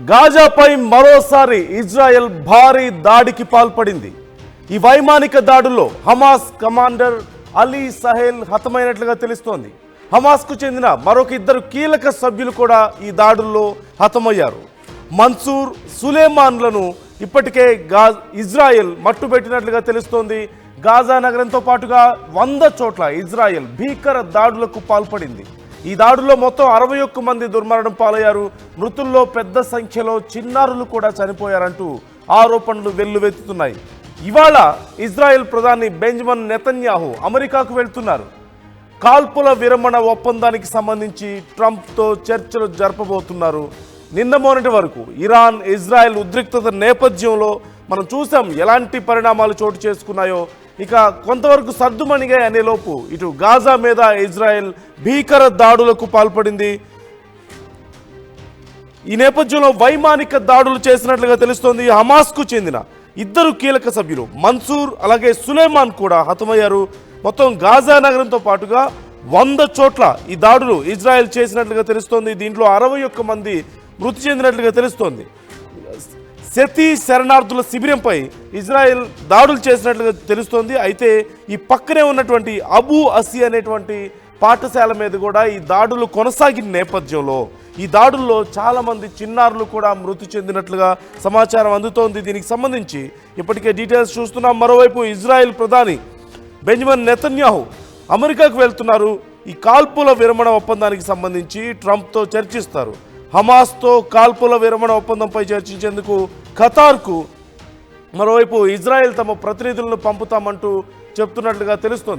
గాజాపై మరోసారి ఇజ్రాయెల్ భారీ దాడికి పాల్పడింది. ఈ వైమానిక దాడుల్లో హమాస్ కమాండర్ అలీ సహేల్ హతమైనట్లుగా తెలుస్తోంది. హమాస్కు చెందిన మరొక ఇద్దరు కీలక సభ్యులు కూడా ఈ దాడుల్లో హతమయ్యారు. మన్సూర్ సులేమాన్లను ఇప్పటికే ఇజ్రాయెల్ మట్టుబెట్టినట్లుగా తెలుస్తోంది. గాజా నగరంతో పాటుగా 100 చోట్ల ఇజ్రాయెల్ భీకర దాడులకు పాల్పడింది. ఈ దాడుల్లో మొత్తం 61 మంది దుర్మరణం పాలయ్యారు. మృతుల్లో పెద్ద సంఖ్యలో చిన్నారులు కూడా చనిపోయారంటూ ఆరోపణలు వెల్లువెత్తుతున్నాయి. ఇవాళ ఇజ్రాయెల్ ప్రధాని బెంజమిన్ నెతన్యాహు అమెరికాకు వెళ్తున్నారు. కాల్పుల విరమణ ఒప్పందానికి సంబంధించి ట్రంప్తో చర్చలు జరపబోతున్నారు. నిన్న మొన్నటి వరకు ఇరాన్ ఇజ్రాయెల్ ఉద్రిక్తత నేపథ్యంలో మనం చూసాం ఎలాంటి పరిణామాలు చోటు చేసుకున్నాయో. ఇక కొంతవరకు సర్దుమణిగాయి అనేలోపు ఇటు గాజా మీద ఇజ్రాయెల్ భీకర దాడులకు పాల్పడింది. ఈ నేపథ్యంలో వైమానిక దాడులు చేసినట్లుగా తెలుస్తోంది. హమాస్కు చెందిన ఇద్దరు కీలక సభ్యులు మన్సూర్ అలాగే సులేమాన్ కూడా హతమయ్యారు. మొత్తం గాజా నగరంతో పాటుగా 100 చోట్ల ఈ దాడులు ఇజ్రాయెల్ చేసినట్లుగా తెలుస్తోంది. దీంట్లో 61 మంది మృతి చెందినట్లుగా తెలుస్తోంది. శతి శరణార్థుల శిబిరంపై ఇజ్రాయెల్ దాడులు చేసినట్లుగా తెలుస్తోంది. అయితే ఈ పక్కనే ఉన్నటువంటి అబూ అసి అనేటువంటి పాఠశాల మీద కూడా ఈ దాడులు కొనసాగిన నేపథ్యంలో ఈ దాడుల్లో చాలామంది చిన్నారులు కూడా మృతి చెందినట్లుగా సమాచారం అందుతోంది. దీనికి సంబంధించి ఇప్పటికే డీటెయిల్స్ చూస్తున్నాం. మరోవైపు ఇజ్రాయెల్ ప్రధాని బెంజమిన్ నెతన్యాహు అమెరికాకు వెళ్తున్నారు. ఈ కాల్పుల విరమణ ఒప్పందానికి సంబంధించి ట్రంప్తో చర్చిస్తారు. హమాస్తో కాల్పుల విరమణ ఒప్పందంపై చర్చించేందుకు ఖతార్కు మరోవైపు ఇజ్రాయెల్ తమ ప్రతినిధులను పంపుతామంటూ చెప్తున్నట్లుగా తెలుస్తోంది.